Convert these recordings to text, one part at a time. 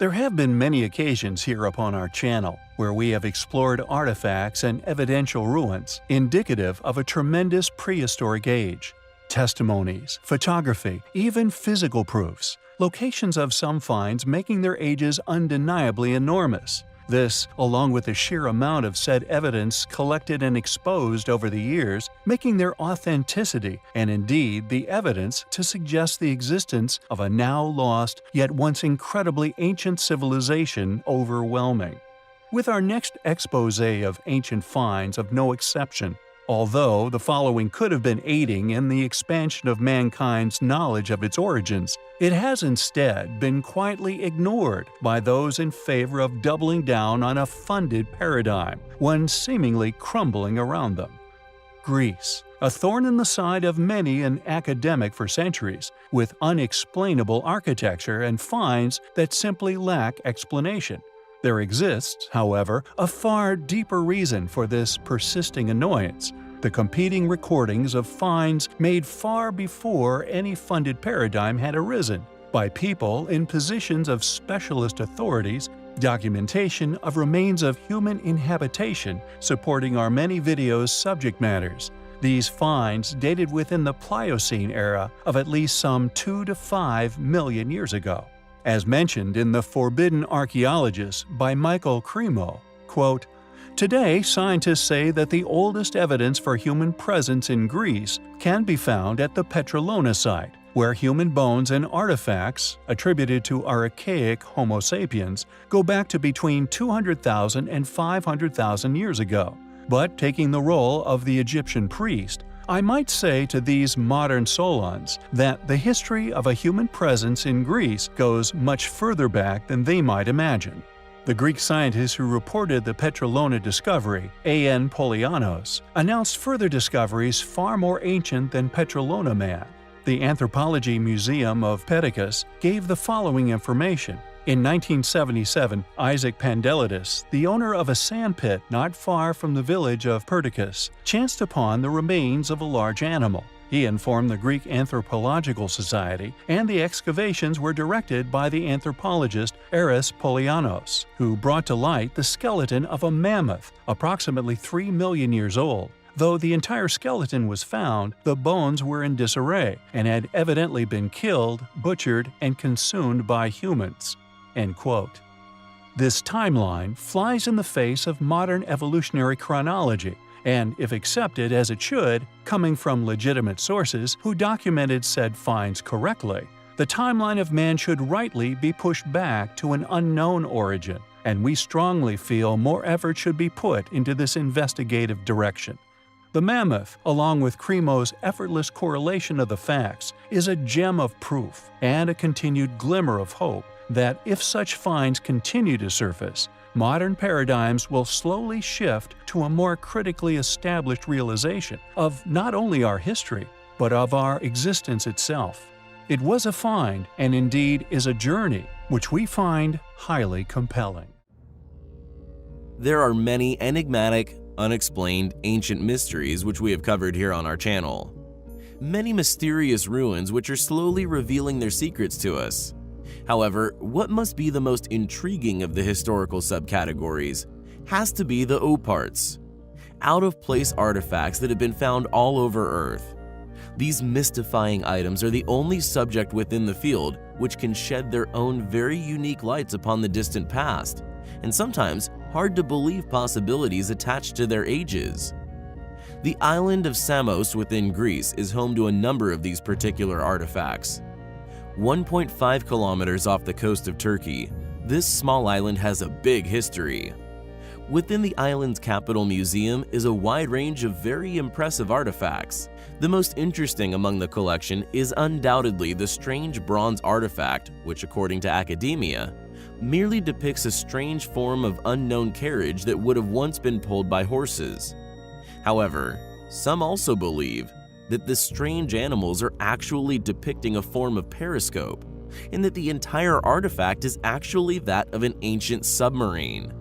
There have been many occasions here upon our channel where we have explored artifacts and evidential ruins indicative of a tremendous prehistoric age. Testimonies, photography, even physical proofs, locations of some finds making their ages undeniably enormous. This, along with the sheer amount of said evidence collected and exposed over the years, making their authenticity and indeed the evidence to suggest the existence of a now lost yet once incredibly ancient civilization overwhelming. With our next expose of ancient finds of no exception, although the following could have been aiding in the expansion of mankind's knowledge of its origins, it has instead been quietly ignored by those in favor of doubling down on a funded paradigm, one seemingly crumbling around them. Greece, a thorn in the side of many an academic for centuries, with unexplainable architecture and finds that simply lack explanation. There exists, however, a far deeper reason for this persisting annoyance: the competing recordings of finds made far before any funded paradigm had arisen, by people in positions of specialist authorities, documentation of remains of human inhabitation supporting our many videos' subject matters. These finds dated within the Pliocene era of at least some 2 to 5 million years ago. As mentioned in The Forbidden Archaeologist by Michael Cremo, quote, "Today, scientists say that the oldest evidence for human presence in Greece can be found at the Petrolona site, where human bones and artifacts, attributed to archaic Homo sapiens, go back to between 200,000 and 500,000 years ago. But taking the role of the Egyptian priest, I might say to these modern Solons that the history of a human presence in Greece goes much further back than they might imagine." The Greek scientist who reported the Petrolona discovery, A.N. Polianos, announced further discoveries far more ancient than Petrolona man. The Anthropology Museum of Perdiccas gave the following information. In 1977, Isaac Pandelides, the owner of a sandpit not far from the village of Perdiccas, chanced upon the remains of a large animal. He informed the Greek Anthropological Society, and the excavations were directed by the anthropologist Eros Polianos, who brought to light the skeleton of a mammoth approximately 3 million years old. Though the entire skeleton was found, the bones were in disarray and had evidently been killed, butchered, and consumed by humans. End quote. This timeline flies in the face of modern evolutionary chronology, and if accepted as it should, coming from legitimate sources who documented said finds correctly, the timeline of man should rightly be pushed back to an unknown origin, and we strongly feel more effort should be put into this investigative direction. The mammoth, along with Cremo's effortless correlation of the facts, is a gem of proof and a continued glimmer of hope that if such finds continue to surface, modern paradigms will slowly shift to a more critically established realization of not only our history, but of our existence itself. It was a find, and indeed is a journey, which we find highly compelling. There are many enigmatic, unexplained ancient mysteries which we have covered here on our channel. Many mysterious ruins which are slowly revealing their secrets to us. However, what must be the most intriguing of the historical subcategories has to be the O parts, out-of-place artifacts that have been found all over Earth. These mystifying items are the only subject within the field which can shed their own very unique lights upon the distant past, and sometimes hard-to-believe possibilities attached to their ages. The island of Samos within Greece is home to a number of these particular artifacts. 1.5 kilometers off the coast of Turkey, this small island has a big history. Within the island's capital museum is a wide range of very impressive artifacts. The most interesting among the collection is undoubtedly the strange bronze artifact, which according to academia, merely depicts a strange form of unknown carriage that would have once been pulled by horses. However, some also believe that the strange animals are actually depicting a form of periscope, and that the entire artifact is actually that of an ancient submarine.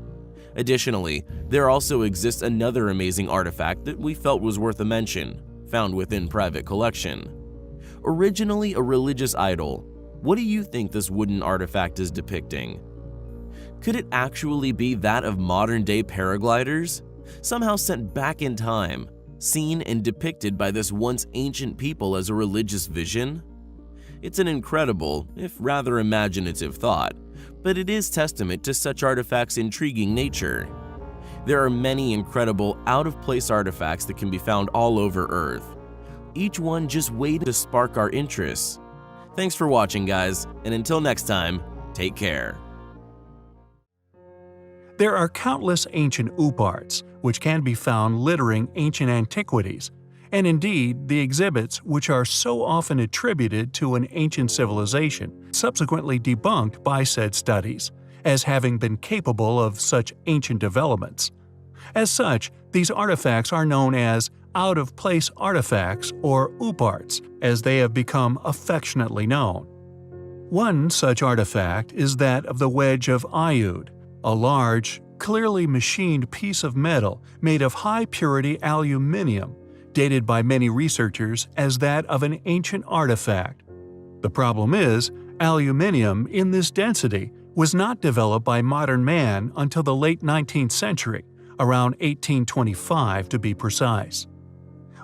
Additionally, there also exists another amazing artifact that we felt was worth a mention, found within private collection. Originally a religious idol, what do you think this wooden artifact is depicting? Could it actually be that of modern-day paragliders, somehow sent back in time, seen and depicted by this once ancient people as a religious vision? It's an incredible, if rather imaginative thought, but it is testament to such artifacts' intriguing nature. There are many incredible, out-of-place artifacts that can be found all over Earth, each one just waiting to spark our interests. Thanks for watching, guys, and until next time, take care. There are countless ancient OOP which can be found littering ancient antiquities, and indeed the exhibits which are so often attributed to an ancient civilization, subsequently debunked by said studies, as having been capable of such ancient developments. As such, these artifacts are known as out-of-place artifacts or OOP, as they have become affectionately known. One such artifact is that of the wedge of Iud, a large, clearly machined piece of metal made of high-purity aluminium, dated by many researchers as that of an ancient artifact. The problem is, aluminium in this density was not developed by modern man until the late 19th century, around 1825 to be precise.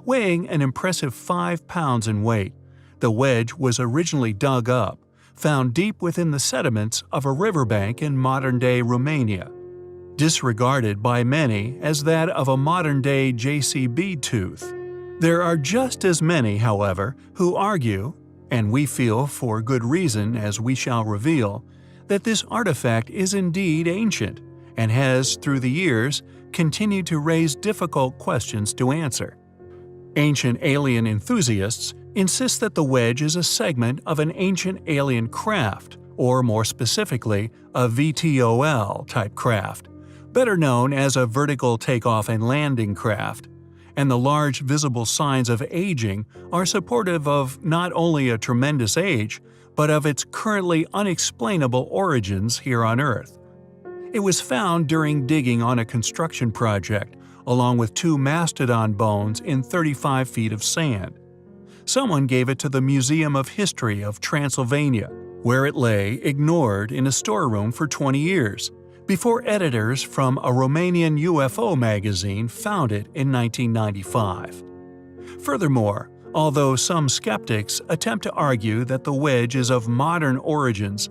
Weighing an impressive 5 pounds in weight, the wedge was originally dug up, found deep within the sediments of a riverbank in modern-day Romania, disregarded by many as that of a modern-day JCB tooth. There are just as many, however, who argue, and we feel for good reason as we shall reveal, that this artifact is indeed ancient and has, through the years, continued to raise difficult questions to answer. Ancient alien enthusiasts insist that the wedge is a segment of an ancient alien craft, or more specifically, a VTOL-type craft, better known as a vertical takeoff and landing craft, and the large visible signs of aging are supportive of not only a tremendous age, but of its currently unexplainable origins here on Earth. It was found during digging on a construction project, along with 2 mastodon bones in 35 feet of sand. Someone gave it to the Museum of History of Transylvania, where it lay ignored in a storeroom for 20 years, before editors from a Romanian UFO magazine found it in 1995. Furthermore, although some skeptics attempt to argue that the wedge is of modern origins,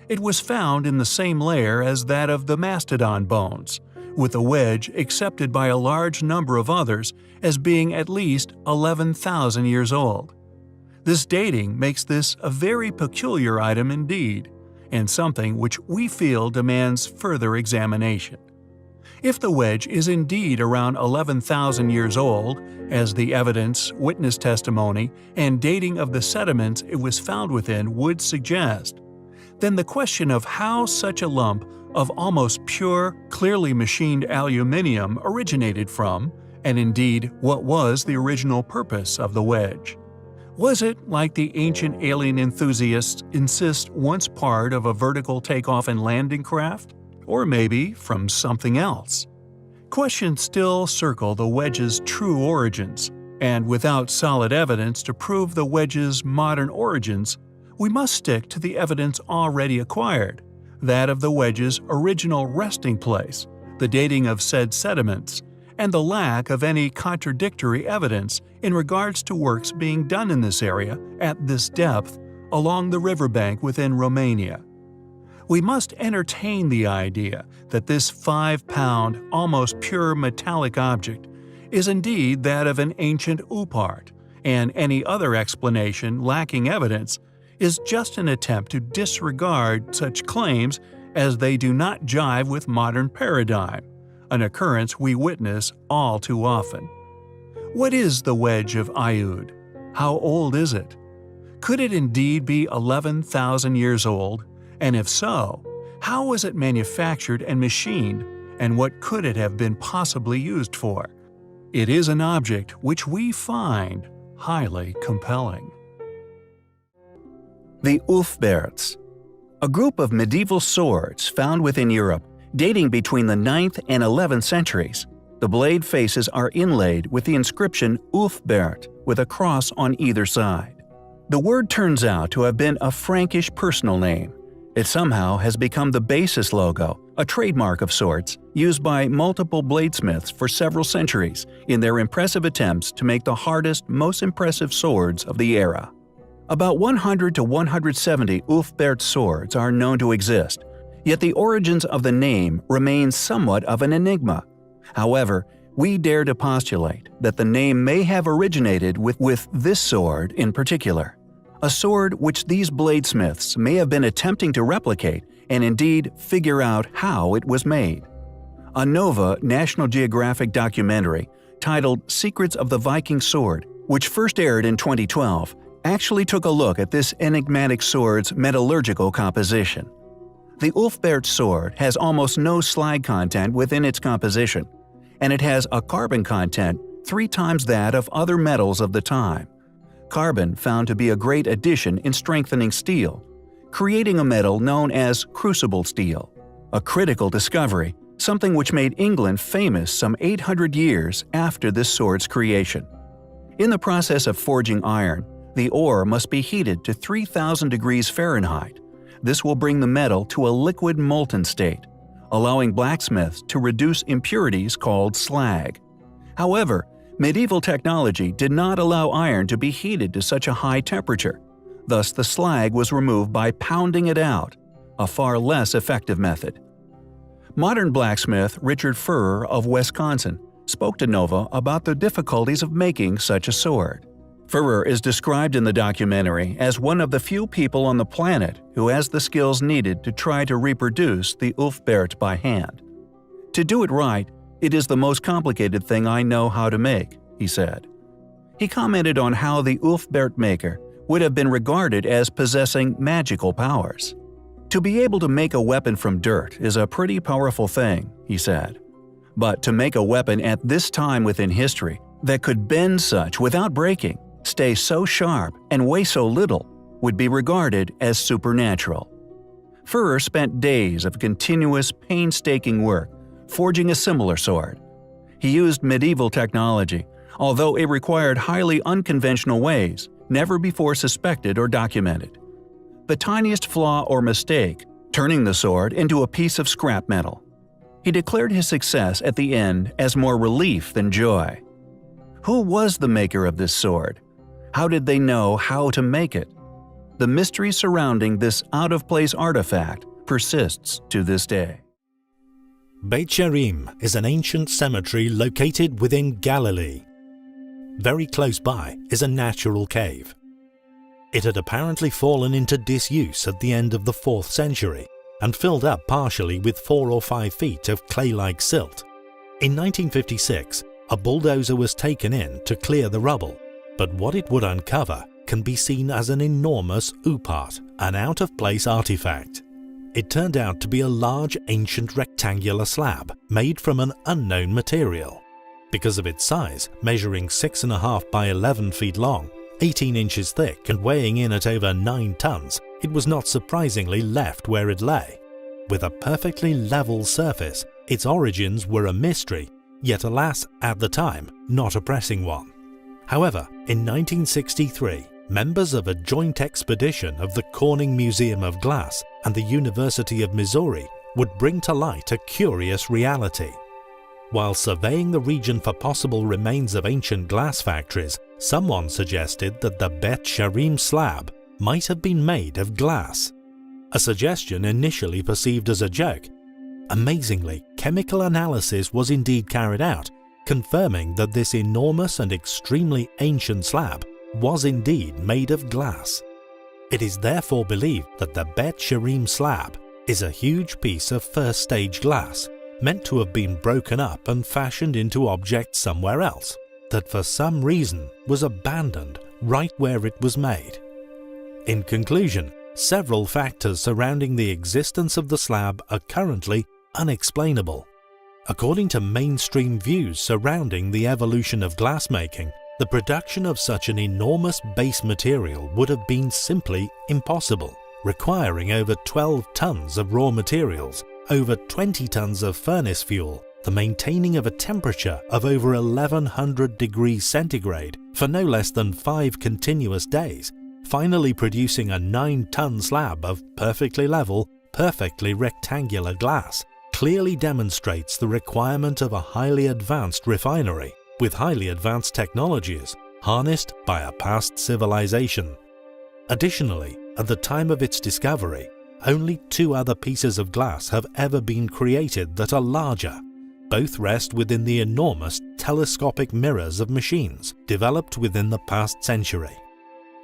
it was found in the same layer as that of the mastodon bones, with the wedge accepted by a large number of others as being at least 11,000 years old. This dating makes this a very peculiar item indeed, and something which we feel demands further examination. If the wedge is indeed around 11,000 years old, as the evidence, witness testimony, and dating of the sediments it was found within would suggest, then the question of how such a lump of almost pure, clearly machined aluminium originated from, and indeed what was the original purpose of the wedge. Was it, like the ancient alien enthusiasts insist, once part of a vertical takeoff and landing craft? Or maybe from something else? Questions still circle the wedge's true origins, and without solid evidence to prove the wedge's modern origins, we must stick to the evidence already acquired, that of the wedge's original resting place, the dating of said sediments, and the lack of any contradictory evidence in regards to works being done in this area at this depth along the riverbank within Romania. We must entertain the idea that this 5-pound, almost pure metallic object is indeed that of an ancient OOP, and any other explanation lacking evidence is just an attempt to disregard such claims as they do not jive with modern paradigm, an occurrence we witness all too often. What is the wedge of Iud? How old is it? Could it indeed be 11,000 years old? And if so, how was it manufactured and machined, and what could it have been possibly used for? It is an object which we find highly compelling. The Ulfberts, a group of medieval swords found within Europe dating between the 9th and 11th centuries. The blade faces are inlaid with the inscription Ulfbert with a cross on either side. The word turns out to have been a Frankish personal name, It somehow has become the basis logo, a trademark of sorts, used by multiple bladesmiths for several centuries in their impressive attempts to make the hardest, most impressive swords of the era. About 100 to 170 Ulfberht swords are known to exist, yet the origins of the name remain somewhat of an enigma. However, we dare to postulate that the name may have originated with this sword in particular, a sword which these bladesmiths may have been attempting to replicate and indeed figure out how it was made. A Nova National Geographic documentary titled Secrets of the Viking Sword, which first aired in 2012, actually took a look at this enigmatic sword's metallurgical composition. The Ulfberht sword has almost no slag content within its composition, and it has a carbon content 3 times that of other metals of the time. Carbon found to be a great addition in strengthening steel, creating a metal known as crucible steel, a critical discovery, something which made England famous some 800 years after this sword's creation. In the process of forging iron, the ore must be heated to 3,000 degrees Fahrenheit. This will bring the metal to a liquid molten state, allowing blacksmiths to reduce impurities called slag. However, medieval technology did not allow iron to be heated to such a high temperature. Thus, the slag was removed by pounding it out, a far less effective method. Modern blacksmith Richard Furrer of Wisconsin spoke to Nova about the difficulties of making such a sword. Furrer is described in the documentary as one of the few people on the planet who has the skills needed to try to reproduce the Ulfberht by hand. To do it right, it is the most complicated thing I know how to make, he said. He commented on how the Ulfberht maker would have been regarded as possessing magical powers. To be able to make a weapon from dirt is a pretty powerful thing, he said. But to make a weapon at this time within history that could bend such without breaking, stay so sharp, and weigh so little would be regarded as supernatural. Furrer spent days of continuous, painstaking work forging a similar sword. He used medieval technology, although it required highly unconventional ways, never before suspected or documented. The tiniest flaw or mistake, turning the sword into a piece of scrap metal. He declared his success at the end as more relief than joy. Who was the maker of this sword? How did they know how to make it? The mystery surrounding this out-of-place artifact persists to this day. Beit Sherim is an ancient cemetery located within Galilee. Very close by is a natural cave. It had apparently fallen into disuse at the end of the 4th century and filled up partially with 4 or 5 feet of clay-like silt. In 1956, a bulldozer was taken in to clear the rubble, but what it would uncover can be seen as an enormous oupart, an out-of-place artifact. It turned out to be a large ancient rectangular slab made from an unknown material. Because of its size, measuring 6.5 by 11 feet long, 18 inches thick and weighing in at over 9 tons, it was not surprisingly left where it lay. With a perfectly level surface, its origins were a mystery, yet alas, at the time, not a pressing one. However, in 1963, members of a joint expedition of the Corning Museum of Glass and the University of Missouri would bring to light a curious reality. While surveying the region for possible remains of ancient glass factories, someone suggested that the Beit Sherim slab might have been made of glass. A suggestion initially perceived as a joke. Amazingly, chemical analysis was indeed carried out, confirming that this enormous and extremely ancient slab was indeed made of glass. It is therefore believed that the Beit Sherim slab is a huge piece of first-stage glass, meant to have been broken up and fashioned into objects somewhere else, that for some reason was abandoned right where it was made. In conclusion, several factors surrounding the existence of the slab are currently unexplainable. According to mainstream views surrounding the evolution of glassmaking, the production of such an enormous base material would have been simply impossible, requiring over 12 tons of raw materials, over 20 tons of furnace fuel, the maintaining of a temperature of over 1100 degrees centigrade for no less than 5 continuous days, finally producing a 9-ton slab of perfectly level, perfectly rectangular glass, clearly demonstrates the requirement of a highly advanced refinery with highly advanced technologies harnessed by a past civilization. Additionally, at the time of its discovery, only 2 other pieces of glass have ever been created that are larger. Both rest within the enormous telescopic mirrors of machines developed within the past century.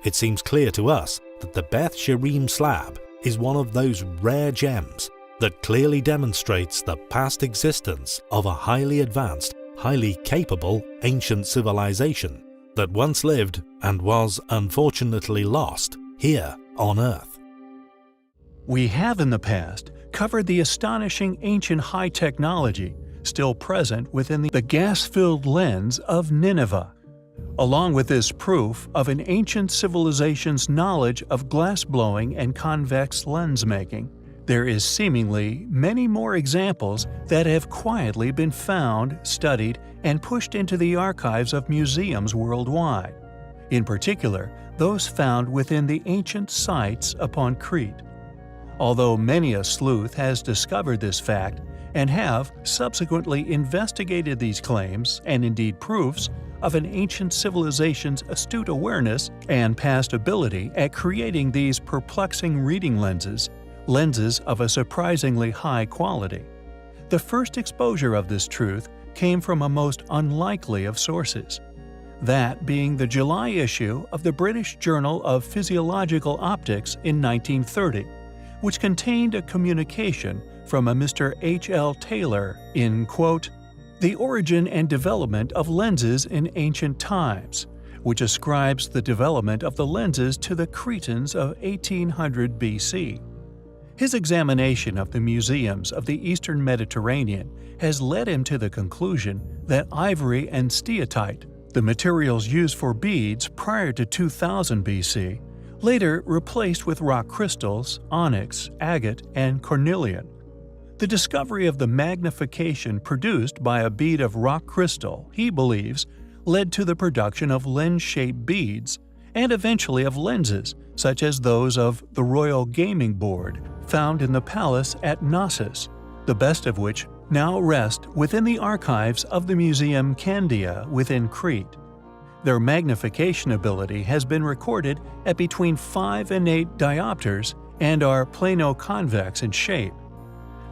It seems clear to us that the Beth Sherim slab is one of those rare gems that clearly demonstrates the past existence of a highly advanced, highly capable ancient civilization that once lived and was unfortunately lost here on Earth. We have in the past covered the astonishing ancient high technology still present within the gas-filled lens of Nineveh. Along with this proof of an ancient civilization's knowledge of glass-blowing and convex lens-making, there is seemingly many more examples that have quietly been found, studied, and pushed into the archives of museums worldwide. In particular, those found within the ancient sites upon Crete. Although many a sleuth has discovered this fact and have subsequently investigated these claims and indeed proofs of an ancient civilization's astute awareness and past ability at creating these perplexing reading lenses of a surprisingly high quality. The first exposure of this truth came from a most unlikely of sources, that being the July issue of the British Journal of Physiological Optics in 1930, which contained a communication from a Mr. H.L. Taylor in, quote, "The Origin and Development of Lenses in Ancient Times," which ascribes the development of the lenses to the Cretans of 1800 BC. His examination of the museums of the Eastern Mediterranean has led him to the conclusion that ivory and steatite, the materials used for beads prior to 2000 BC, later replaced with rock crystals, onyx, agate, and cornelian. The discovery of the magnification produced by a bead of rock crystal, he believes, led to the production of lens-shaped beads, and eventually of lenses, such as those of the Royal Gaming Board, found in the palace at Knossos, the best of which now rest within the archives of the Museum Candia within Crete. Their magnification ability has been recorded at between 5 and 8 diopters and are plano-convex in shape.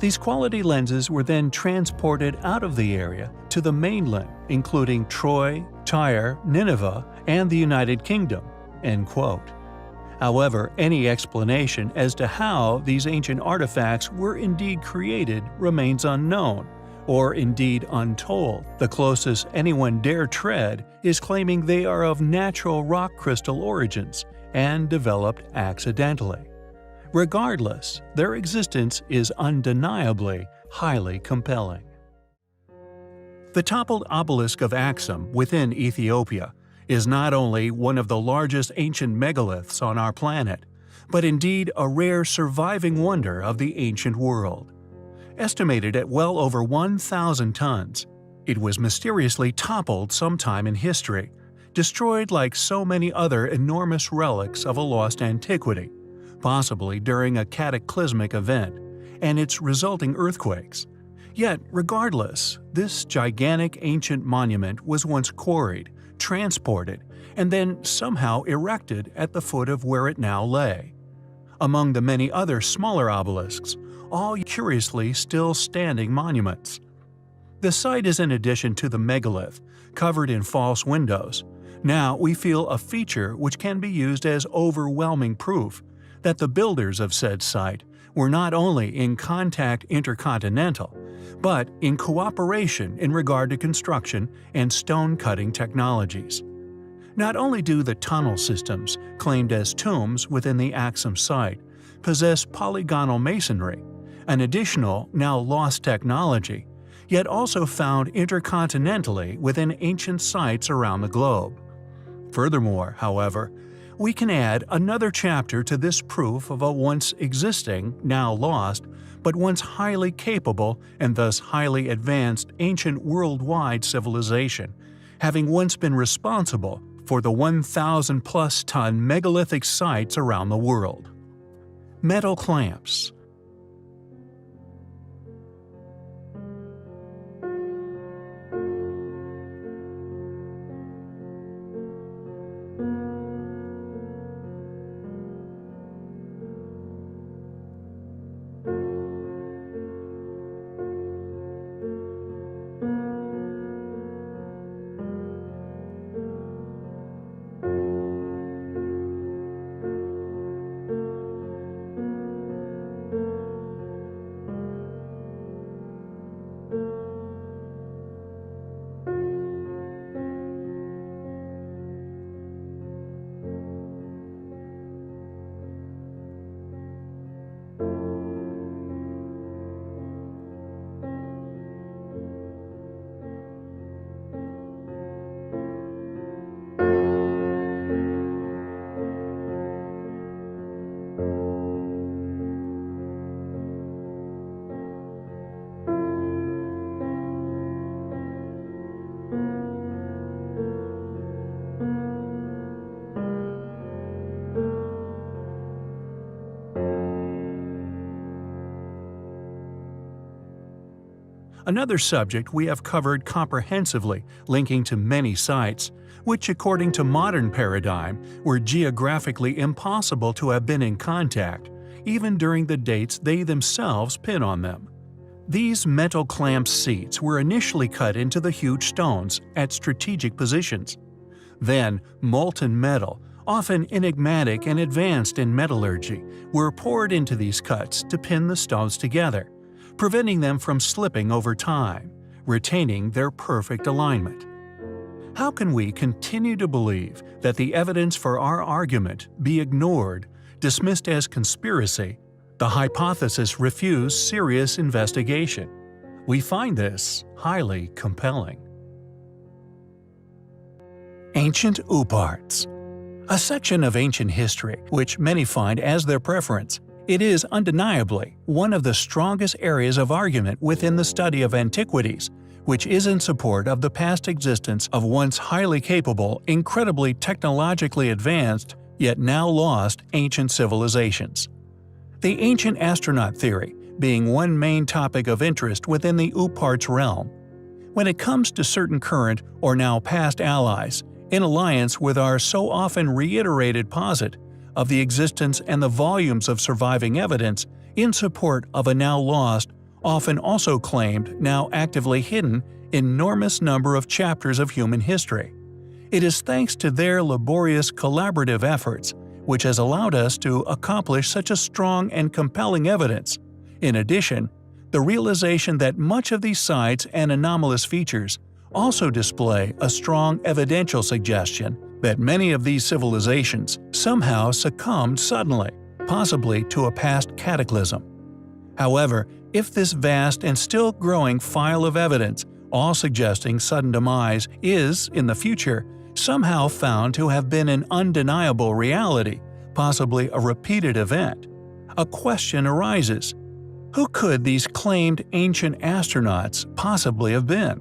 These quality lenses were then transported out of the area to the mainland, including Troy, Tyre, Nineveh, and the United Kingdom." End quote. However, any explanation as to how these ancient artifacts were indeed created remains unknown, or indeed untold. The closest anyone dare tread is claiming they are of natural rock crystal origins and developed accidentally. Regardless, their existence is undeniably highly compelling. The toppled obelisk of Axum within Ethiopia is not only one of the largest ancient megaliths on our planet, but indeed a rare surviving wonder of the ancient world. Estimated at well over 1,000 tons, it was mysteriously toppled sometime in history, destroyed like so many other enormous relics of a lost antiquity, possibly during a cataclysmic event, and its resulting earthquakes. Yet, regardless, this gigantic ancient monument was once quarried, transported, and then somehow erected at the foot of where it now lay. Among the many other smaller obelisks, all curiously still standing monuments. The site is in addition to the megalith, covered in false windows. Now we feel a feature which can be used as overwhelming proof that the builders of said site were not only in contact intercontinental, but in cooperation in regard to construction and stone-cutting technologies. Not only do the tunnel systems, claimed as tombs within the Axum site, possess polygonal masonry, an additional, now lost technology, yet also found intercontinentally within ancient sites around the globe. Furthermore, however, we can add another chapter to this proof of a once existing, now lost, but once highly capable and thus highly advanced ancient worldwide civilization, having once been responsible for the 1,000-plus ton megalithic sites around the world. Metal clamps. Another subject we have covered comprehensively, linking to many sites, which according to modern paradigm were geographically impossible to have been in contact, even during the dates they themselves pin on them. These metal clamp seats were initially cut into the huge stones at strategic positions. Then, molten metal, often enigmatic and advanced in metallurgy, were poured into these cuts to pin the stones together, preventing them from slipping over time, retaining their perfect alignment. How can we continue to believe that the evidence for our argument be ignored, dismissed as conspiracy, the hypothesis refuse serious investigation? We find this highly compelling. Ancient Uparts. A section of ancient history which many find as their preference. It is undeniably one of the strongest areas of argument within the study of antiquities, which is in support of the past existence of once highly capable, incredibly technologically advanced, yet now lost ancient civilizations. The ancient astronaut theory being one main topic of interest within the Uparts realm. When it comes to certain current or now past allies, in alliance with our so often reiterated posit of the existence and the volumes of surviving evidence in support of a now lost, often also claimed, now actively hidden, enormous number of chapters of human history. It is thanks to their laborious collaborative efforts which has allowed us to accomplish such a strong and compelling evidence. In addition, the realization that much of these sites and anomalous features also display a strong evidential suggestion that many of these civilizations somehow succumbed suddenly, possibly to a past cataclysm. However, if this vast and still growing file of evidence, all suggesting sudden demise, is, in the future, somehow found to have been an undeniable reality, possibly a repeated event, a question arises: who could these claimed ancient astronauts possibly have been?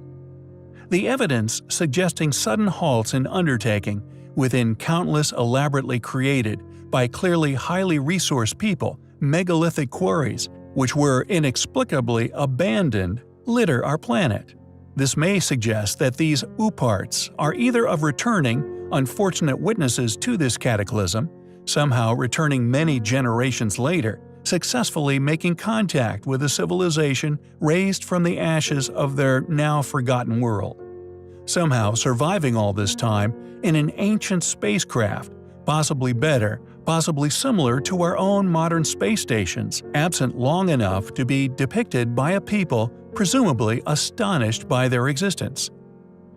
The evidence suggesting sudden halts in undertaking within countless elaborately created, by clearly highly resourced people, megalithic quarries, which were inexplicably abandoned, litter our planet. This may suggest that these Uparts are either of returning, unfortunate witnesses to this cataclysm, somehow returning many generations later, successfully making contact with a civilization raised from the ashes of their now forgotten world. Somehow surviving all this time in an ancient spacecraft, possibly better, possibly similar to our own modern space stations, absent long enough to be depicted by a people presumably astonished by their existence.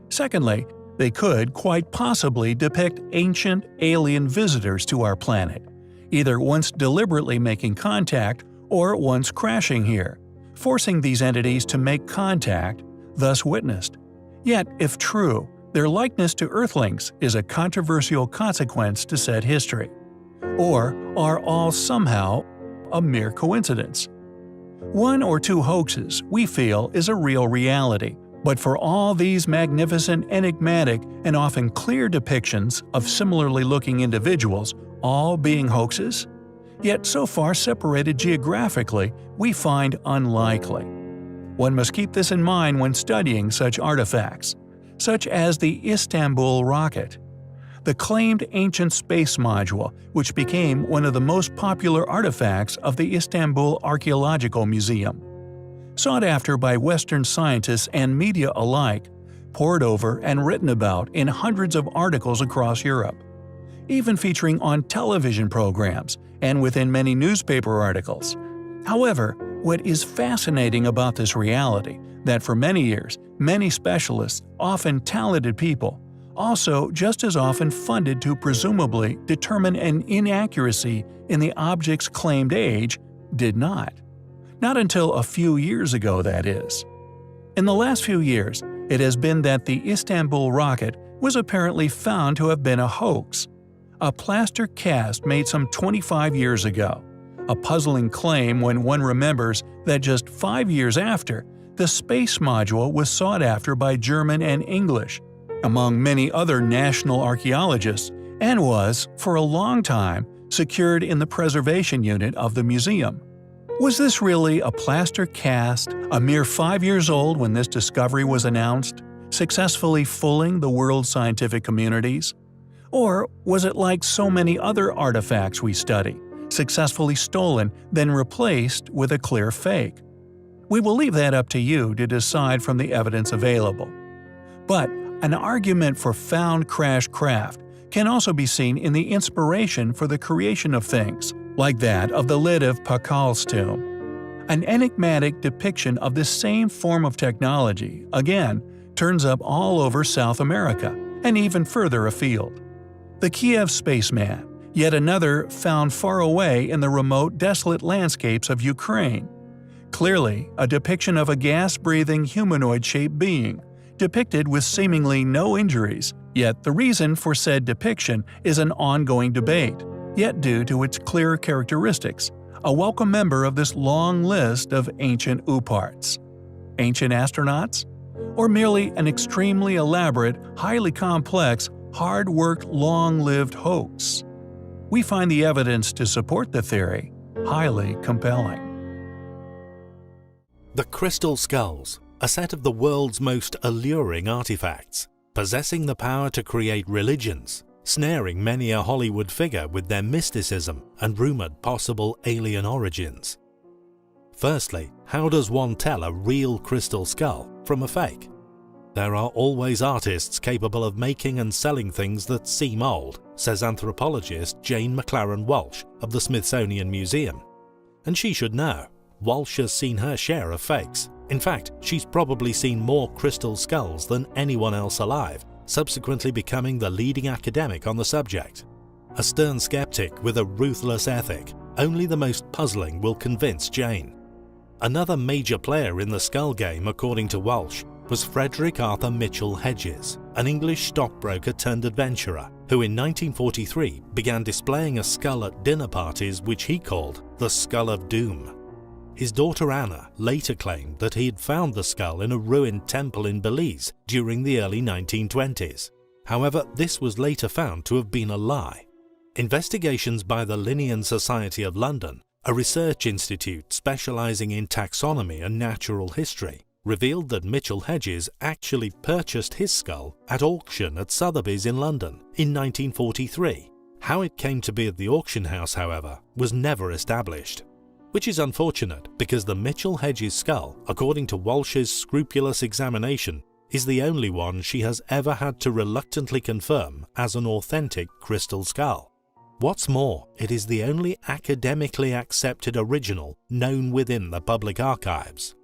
Secondly, they could quite possibly depict ancient alien visitors to our planet, either once deliberately making contact or once crashing here, forcing these entities to make contact, thus witnessed. Yet, if true, their likeness to Earthlings is a controversial consequence to said history. Or are all somehow a mere coincidence? One or two hoaxes, we feel, is a real reality, But for all these magnificent, enigmatic, and often clear depictions of similarly looking individuals all being hoaxes? Yet so far separated geographically, we find unlikely. One must keep this in mind when studying such artifacts, such as the Istanbul rocket, the claimed ancient space module which became one of the most popular artifacts of the Istanbul Archaeological Museum. Sought after by Western scientists and media alike, pored over and written about in hundreds of articles across Europe, even featuring on television programs and within many newspaper articles. However, what is fascinating about this reality that for many years, many specialists, often talented people, also just as often funded to presumably determine an inaccuracy in the object's claimed age, did not. Not until a few years ago, that is. In the last few years, it has been that the Istanbul rocket was apparently found to have been a hoax, a plaster cast made some 25 years ago, a puzzling claim when one remembers that just 5 years after, the space module was sought after by German and English, among many other national archaeologists, and was, for a long time, secured in the preservation unit of the museum. Was this really a plaster cast, a mere 5 years old when this discovery was announced, successfully fooling the world's scientific communities? Or was it like so many other artifacts we study, successfully stolen, then replaced with a clear fake? We will leave that up to you to decide from the evidence available. But an argument for found crash craft can also be seen in the inspiration for the creation of things, like that of the lid of Pakal's tomb. An enigmatic depiction of this same form of technology, again, turns up all over South America, and even further afield. The Kiev spaceman, yet another found far away in the remote, desolate landscapes of Ukraine. Clearly, a depiction of a gas-breathing humanoid-shaped being, depicted with seemingly no injuries, yet the reason for said depiction is an ongoing debate, yet due to its clear characteristics, a welcome member of this long list of ancient OOPArts. Ancient astronauts? Or merely an extremely elaborate, highly complex, hard-worked, long-lived hoax? We find the evidence to support the theory highly compelling. The Crystal Skulls, a set of the world's most alluring artifacts, possessing the power to create religions, snaring many a Hollywood figure with their mysticism and rumored possible alien origins. Firstly, how does one tell a real crystal skull from a fake? There are always artists capable of making and selling things that seem old, says anthropologist Jane McLaren Walsh of the Smithsonian Museum. And she should know. Walsh has seen her share of fakes. In fact, she's probably seen more crystal skulls than anyone else alive, subsequently becoming the leading academic on the subject. A stern skeptic with a ruthless ethic, only the most puzzling will convince Jane. Another major player in the skull game, according to Walsh, was Frederick Arthur Mitchell Hedges, an English stockbroker turned adventurer, who in 1943 began displaying a skull at dinner parties which he called the Skull of Doom. His daughter Anna later claimed that he had found the skull in a ruined temple in Belize during the early 1920s. However, this was later found to have been a lie. Investigations by the Linnean Society of London, a research institute specializing in taxonomy and natural history, revealed that Mitchell Hedges actually purchased his skull at auction at Sotheby's in London in 1943. How it came to be at the auction house, however, was never established. Which is unfortunate because the Mitchell Hedges skull, according to Walsh's scrupulous examination, is the only one she has ever had to reluctantly confirm as an authentic crystal skull. What's more, it is the only academically accepted original known within the public archives.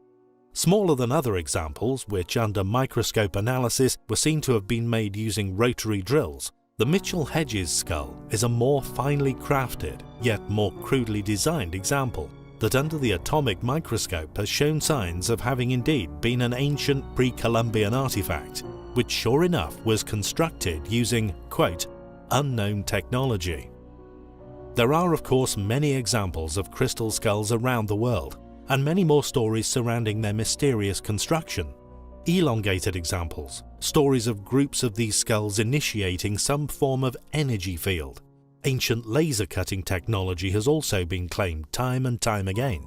Smaller than other examples, which under microscope analysis were seen to have been made using rotary drills, the Mitchell Hedges skull is a more finely crafted, yet more crudely designed example that under the atomic microscope has shown signs of having indeed been an ancient pre-Columbian artifact, which sure enough was constructed using, quote, unknown technology. There are of course many examples of crystal skulls around the world, and many more stories surrounding their mysterious construction. elongated examples, stories of groups of these skulls initiating some form of energy field. Ancient laser cutting technology has also been claimed time and time again.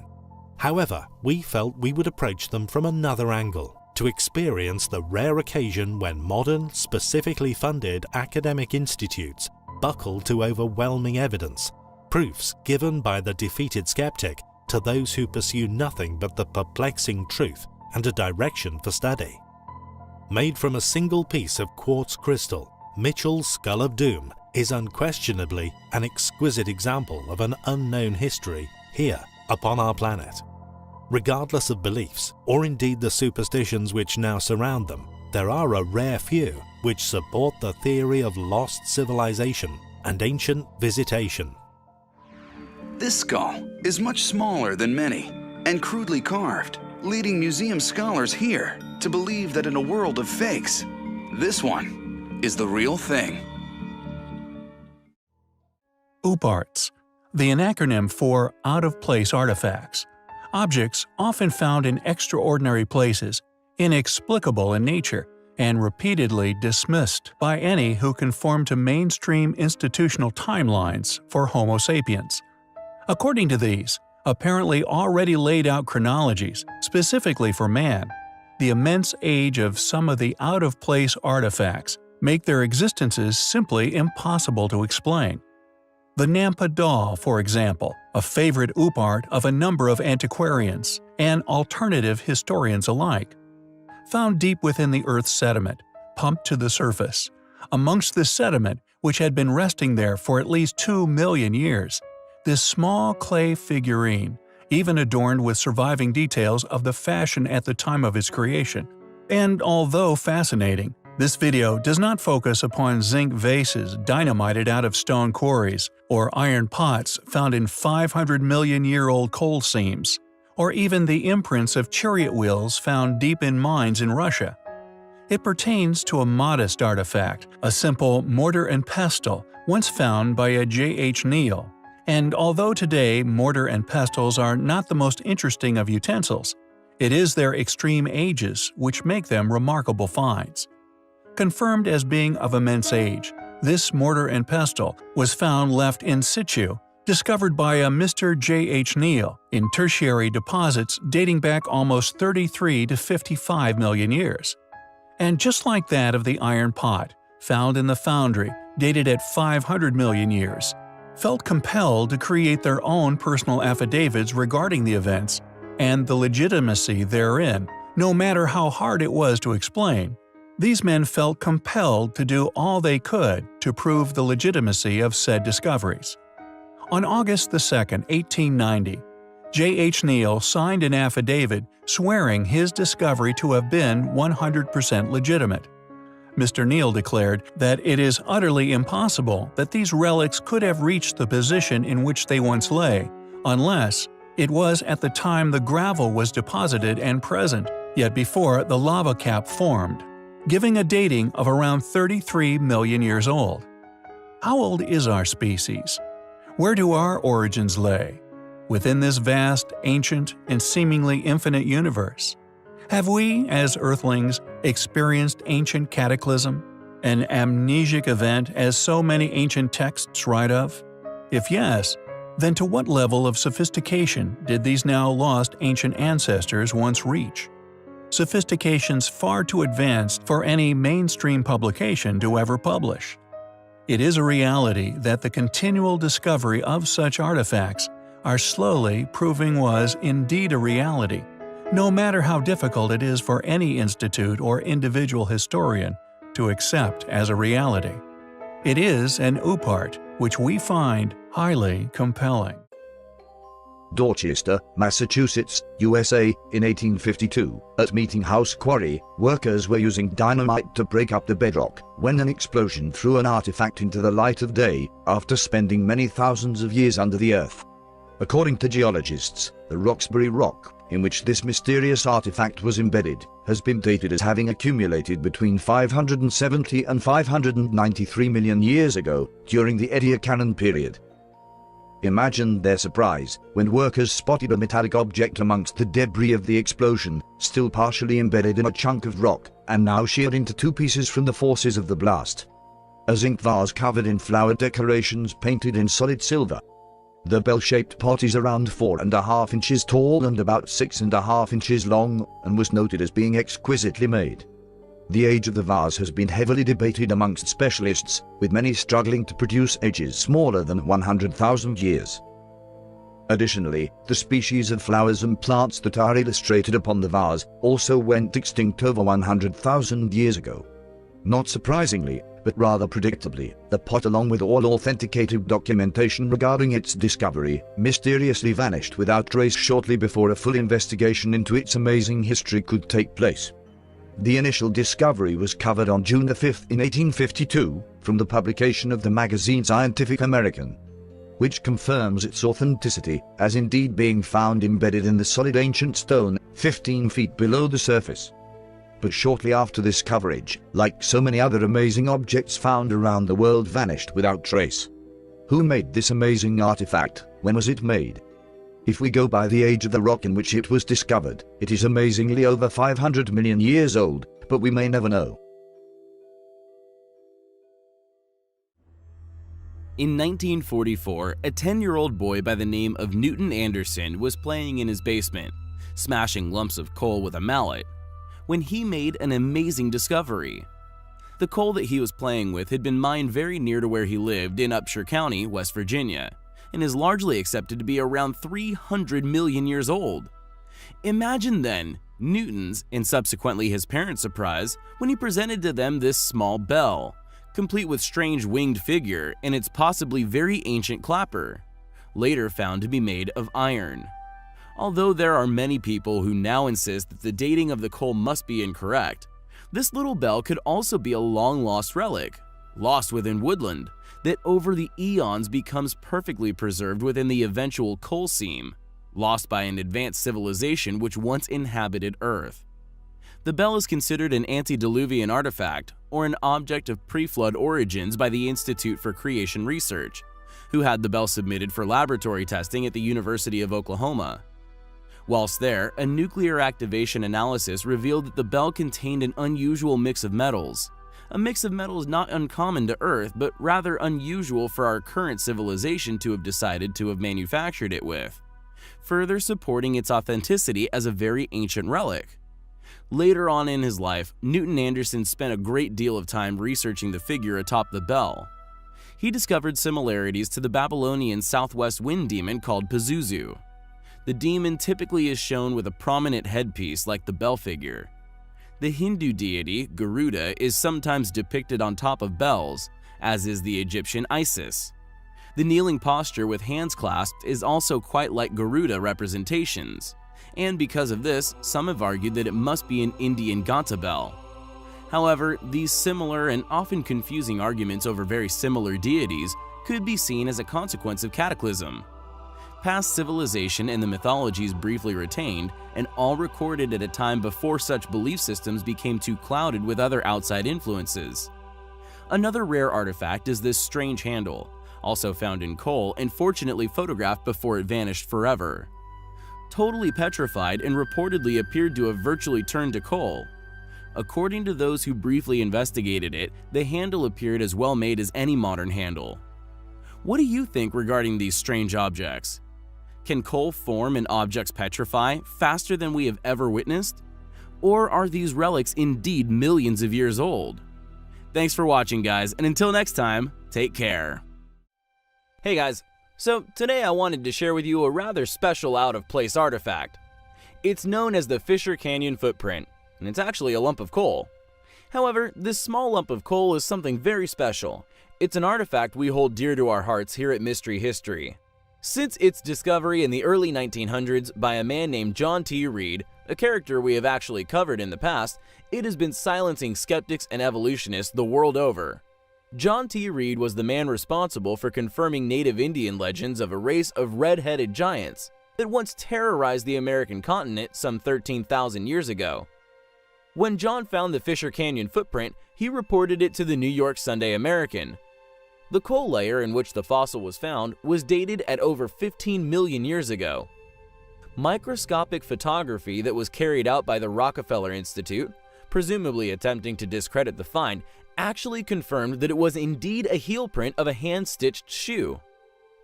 However, we felt we would approach them from another angle, to experience the rare occasion when modern, specifically funded academic institutes buckle to overwhelming evidence, proofs given by the defeated skeptic to those who pursue nothing but the perplexing truth and a direction for study. Made from a single piece of quartz crystal, Mitchell's Skull of Doom is unquestionably an exquisite example of an unknown history here upon our planet. Regardless of beliefs, or indeed the superstitions which now surround them, there are a rare few which support the theory of lost civilization and ancient visitation. This skull is much smaller than many and crudely carved, leading museum scholars here to believe that in a world of fakes, this one is the real thing. OOPArts, the acronym for out-of-place artifacts. Objects often found in extraordinary places, inexplicable in nature, and repeatedly dismissed by any who conform to mainstream institutional timelines for Homo sapiens. According to these, apparently already laid out chronologies specifically for man, the immense age of some of the out-of-place artifacts make their existences simply impossible to explain. The Nampa doll, for example, a favorite OOPArt of a number of antiquarians and alternative historians alike. Found deep within the Earth's sediment, pumped to the surface. Amongst this sediment, which had been resting there for at least 2 million years, this small clay figurine, even adorned with surviving details of the fashion at the time of its creation. And although fascinating, this video does not focus upon zinc vases dynamited out of stone quarries or iron pots found in 500-million-year-old coal seams, or even the imprints of chariot wheels found deep in mines in Russia. It pertains to a modest artifact, a simple mortar and pestle once found by a J.H. Neal. And although today mortar and pestles are not the most interesting of utensils, it is their extreme ages which make them remarkable finds. Confirmed as being of immense age, this mortar and pestle was found left in situ, discovered by a Mr. J.H. Neal in tertiary deposits dating back almost 33 to 55 million years. And just like that of the iron pot, found in the foundry dated at 500 million years, felt compelled to create their own personal affidavits regarding the events and the legitimacy therein, no matter how hard it was to explain. These men felt compelled to do all they could to prove the legitimacy of said discoveries. On August 2, 1890, J.H. Neal signed an affidavit swearing his discovery to have been 100% legitimate. Mr. Neal declared that it is utterly impossible that these relics could have reached the position in which they once lay, unless it was at the time the gravel was deposited and present, yet before the lava cap formed, giving a dating of around 33 million years old. How old is our species? Where do our origins lay? Within this vast, ancient, and seemingly infinite universe? Have we, as Earthlings, experienced ancient cataclysm, an amnesic event as so many ancient texts write of? If yes, then to what level of sophistication did these now lost ancient ancestors once reach? Sophistications far too advanced for any mainstream publication to ever publish. It is a reality that the continual discovery of such artifacts are slowly proving was indeed a reality, no matter how difficult it is for any institute or individual historian to accept as a reality. It is an OOPArt which we find highly compelling. Dorchester, Massachusetts, USA, in 1852, at Meeting House Quarry, workers were using dynamite to break up the bedrock, when an explosion threw an artifact into the light of day, after spending many thousands of years under the earth. According to geologists, the Roxbury Rock, in which this mysterious artifact was embedded, has been dated as having accumulated between 570 and 593 million years ago, during the Ediacaran period. Imagine their surprise when workers spotted a metallic object amongst the debris of the explosion, still partially embedded in a chunk of rock, and now sheared into two pieces from the forces of the blast. A zinc vase covered in flower decorations painted in solid silver. The bell-shaped pot is around 4.5 inches tall and about 6.5 inches long, and was noted as being exquisitely made. The age of the vase has been heavily debated amongst specialists, with many struggling to produce ages smaller than 100,000 years. Additionally, the species of flowers and plants that are illustrated upon the vase also went extinct over 100,000 years ago. Not surprisingly, but rather predictably, the pot, along with all authenticated documentation regarding its discovery, mysteriously vanished without trace shortly before a full investigation into its amazing history could take place. The initial discovery was covered on June 5 in 1852 from the publication of the magazine Scientific American, which confirms its authenticity as indeed being found embedded in the solid ancient stone 15 feet below the surface. But shortly after this coverage, like so many other amazing objects found around the world, vanished without trace. Who made this amazing artifact? When was it made? If we go by the age of the rock in which it was discovered, it is amazingly over 500 million years old, but we may never know. In 1944, a 10-year-old boy by the name of Newton Anderson was playing in his basement, smashing lumps of coal with a mallet, when he made an amazing discovery. The coal that he was playing with had been mined very near to where he lived in Upshur County, West Virginia, and is largely accepted to be around 300 million years old. Imagine then Newton's and subsequently his parents' surprise when he presented to them this small bell, complete with strange winged figure and its possibly very ancient clapper, later found to be made of iron. Although there are many people who now insist that the dating of the coal must be incorrect, this little bell could also be a long-lost relic, lost within woodland, that over the eons becomes perfectly preserved within the eventual coal seam, lost by an advanced civilization which once inhabited Earth. The bell is considered an antediluvian artifact, or an object of pre-flood origins by the Institute for Creation Research, who had the bell submitted for laboratory testing at the University of Oklahoma. Whilst there, a nuclear activation analysis revealed that the bell contained an unusual mix of metals, a mix of metals not uncommon to Earth, but rather unusual for our current civilization to have decided to have manufactured it with, further supporting its authenticity as a very ancient relic. Later on in his life, Newton Anderson spent a great deal of time researching the figure atop the bell. He discovered similarities to the Babylonian southwest wind demon called Pazuzu. The demon typically is shown with a prominent headpiece like the bell figure. The Hindu deity, Garuda, is sometimes depicted on top of bells, as is the Egyptian Isis. The kneeling posture with hands clasped is also quite like Garuda representations, and because of this, some have argued that it must be an Indian Ganta bell. However, these similar and often confusing arguments over very similar deities could be seen as a consequence of cataclysm. Past civilization and the mythologies briefly retained, and all recorded at a time before such belief systems became too clouded with other outside influences. Another rare artifact is this strange handle, also found in coal and fortunately photographed before it vanished forever. Totally petrified and reportedly appeared to have virtually turned to coal. According to those who briefly investigated it, the handle appeared as well made as any modern handle. What do you think regarding these strange objects? Can coal form and objects petrify faster than we have ever witnessed? Or are these relics indeed millions of years old? Thanks for watching, guys, and until next time, take care. Hey guys, so today I wanted to share with you a rather special out-of-place artifact. It's known as the Fisher Canyon footprint, and it's actually a lump of coal. However, this small lump of coal is something very special. It's an artifact we hold dear to our hearts here at Mystery History. Since its discovery in the early 1900s by a man named John T. Reed, a character we have actually covered in the past, it has been silencing skeptics and evolutionists the world over. John T. Reed was the man responsible for confirming native Indian legends of a race of red-headed giants that once terrorized the American continent some 13,000 years ago. When John found the Fisher Canyon footprint, he reported it to the New York Sunday American. The coal layer in which the fossil was found was dated at over 15 million years ago. Microscopic photography that was carried out by the Rockefeller Institute, presumably attempting to discredit the find, actually confirmed that it was indeed a heel print of a hand-stitched shoe,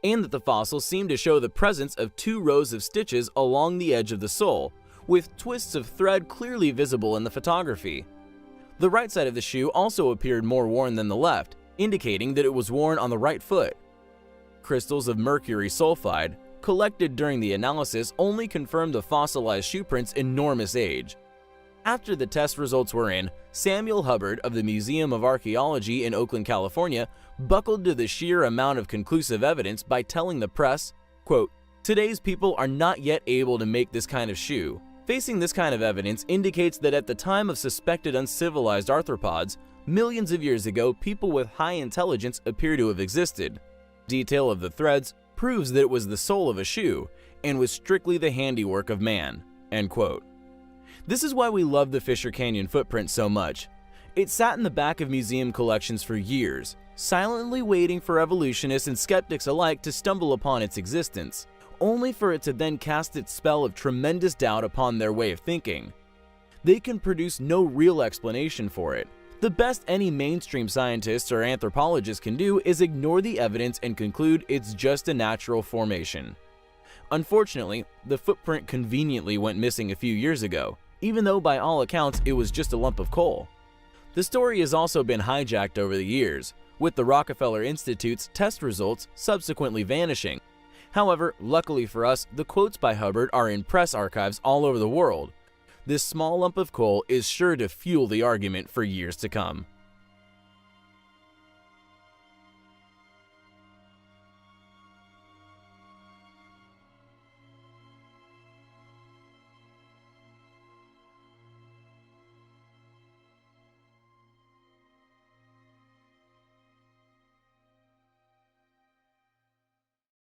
and that the fossil seemed to show the presence of 2 rows of stitches along the edge of the sole, with twists of thread clearly visible in the photography. The right side of the shoe also appeared more worn than the left, indicating that it was worn on the right foot. Crystals of mercury sulfide, collected during the analysis, only confirmed the fossilized shoe print's enormous age. After the test results were in, Samuel Hubbard of the Museum of Archaeology in Oakland, California, buckled to the sheer amount of conclusive evidence by telling the press, quote, "Today's people are not yet able to make this kind of shoe. Facing this kind of evidence indicates that at the time of suspected uncivilized arthropods, millions of years ago, people with high intelligence appear to have existed. Detail of the threads proves that it was the sole of a shoe and was strictly the handiwork of man." End quote. This is why we love the Fisher Canyon footprint so much. It sat in the back of museum collections for years, silently waiting for evolutionists and skeptics alike to stumble upon its existence, only for it to then cast its spell of tremendous doubt upon their way of thinking. They can produce no real explanation for it. The best any mainstream scientists or anthropologists can do is ignore the evidence and conclude it's just a natural formation. Unfortunately, the footprint conveniently went missing a few years ago, even though by all accounts it was just a lump of coal. The story has also been hijacked over the years, with the Rockefeller Institute's test results subsequently vanishing. However, luckily for us, the quotes by Hubbard are in press archives all over the world. This small lump of coal is sure to fuel the argument for years to come.